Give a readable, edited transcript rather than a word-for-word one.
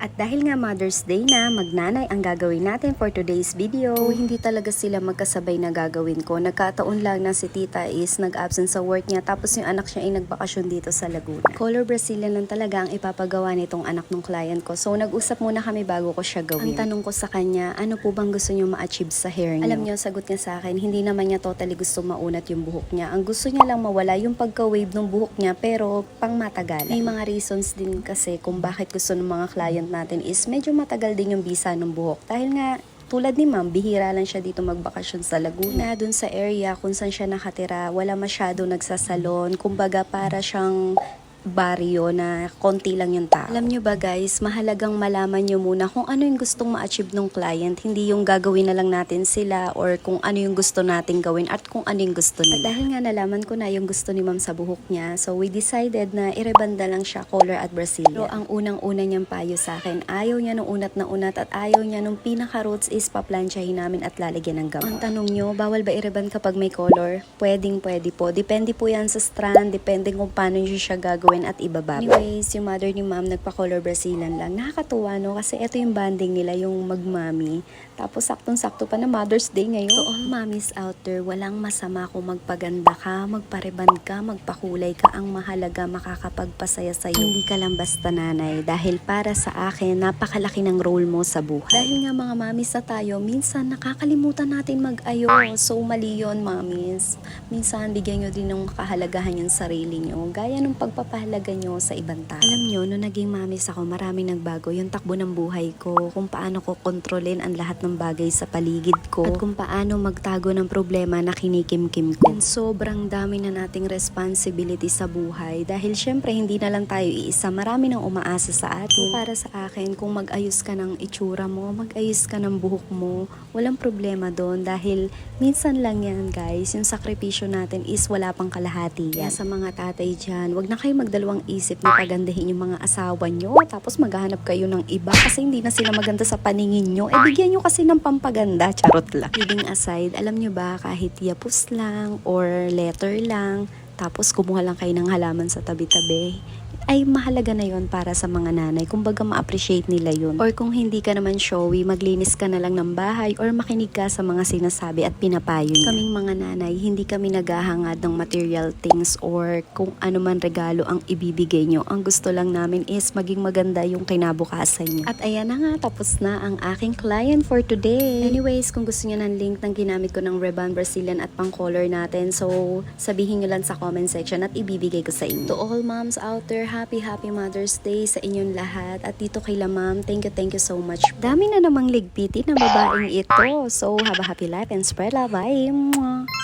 At dahil nga Mother's Day na, magnanay ang gagawin natin for today's video. Hindi talaga sila magkasabay na gagawin ko. Nagkataon lang na si tita is nag-absent sa work niya, tapos yung anak niya ay nagbakasyon dito sa Laguna. Color Brazilian lang talaga ang ipapagawa nitong anak ng client ko. So nag-usap muna kami bago ko siya gawin. Ang tanong ko sa kanya, ano po bang gusto niyo ma-achieve sa hair niyo? Alam niyo, sagot niya sa akin, hindi naman niya totally gusto maunat yung buhok niya. Ang gusto niya lang mawala yung pagka-wave ng buhok niya, pero pang matagalan. May mga reasons din kasi kung bakit gusto ng mga client natin is medyo matagal din yung bisa ng buhok. Dahil nga, tulad ni ma'am, bihira lang siya dito magbakasyon sa Laguna. Dun sa area kung saan siya nakatira, wala masyado nagsasalon. Kumbaga para siyang baryo na konti lang yung tao. Alam nyo ba guys, mahalagang malaman nyo muna kung ano yung gustong ma-achieve ng client, hindi yung gagawin na lang natin sila or kung ano yung gusto natin gawin at kung ano yung gusto nila. At dahil nga nalaman ko na yung gusto ni ma'am sa buhok niya, so we decided na irebanda lang siya color at Brazilian. Pero ang unang-una niyang payo sa akin, ayaw niya nung unat na unat at ayaw niya nung pinaka-roots is paplansyahin namin at lalagyan ng gamot. Ang tanong nyo, bawal ba ireband kapag may color? Pwedeng pwede po. Depende po yan sa strand, depende kung paano nyo siya gagawin at ibababa. Anyways, yung mother ni ma'am nagpa-color Brazilian lang. Nakakatuwa no kasi ito yung banding nila, yung magmami. Tapos saktong-sakto pa na Mother's Day ngayon. To all mommies out there, walang masama kung magpaganda ka, magpareban ka, magpakulay ka. Ang mahalaga makakapagpasaya sa'yo. Hindi ka lang basta nanay dahil para sa akin, napakalaki ng role mo sa buhay. Dahil nga mga mommies na tayo, minsan nakakalimutan natin mag-ayos. So mali yun, mommies. Minsan bigyan nyo din ng kahalagahan yung sarili nyo. Gaya ng pagpapahalaga nyo sa ibang tao. Alam nyo, nung naging mommies ako, maraming nagbago. Yung takbo ng buhay ko, kung paano ko kontrolin ang lahat ng bagay sa paligid ko, at kung paano magtago ng problema na kinikimkim ko. And sobrang dami na nating responsibility sa buhay dahil syempre hindi na lang tayo iisa, marami nang umaasa sa atin. Para sa akin, kung mag-ayos ka ng itsura mo, mag-ayos ka ng buhok mo, walang problema doon dahil minsan lang yan guys, yung sakripisyo natin is wala pang kalahati yan. Kaya sa mga tatay dyan, wag na kayo magdalawang isip na pagandahin yung mga asawa nyo tapos maghahanap kayo ng iba kasi hindi na sila maganda sa paningin nyo. Bigyan nyo kasi ng pampaganda, charot lang. Kidding aside, alam nyo ba kahit yapos lang or letter lang, tapos kumuha lang kayo ng halaman sa tabi-tabi, ay mahalaga na yon para sa mga nanay. Kumbaga ma-appreciate nila yun. Or kung hindi ka naman showy, maglinis ka na lang ng bahay or makinig ka sa mga sinasabi at pinapayo niya. Kaming mga nanay, hindi kami naghahangad ng material things or kung ano man regalo ang ibibigay nyo. Ang gusto lang namin is maging maganda yung kinabukasan nyo. At ayan na nga, tapos na ang aking client for today. Anyways, kung gusto niyo ng link ng ginamit ko ng Rebond Brazilian at pang color natin, so sabihin nyo lang sa comment section at ibibigay ko sa inyo. To all moms out there, happy Mother's Day sa inyong lahat. At dito kay la ma'am, thank you so much. Dami na namang ligpitin ng babaeng ito. So, have a happy life and spread love. Bye! Mwah!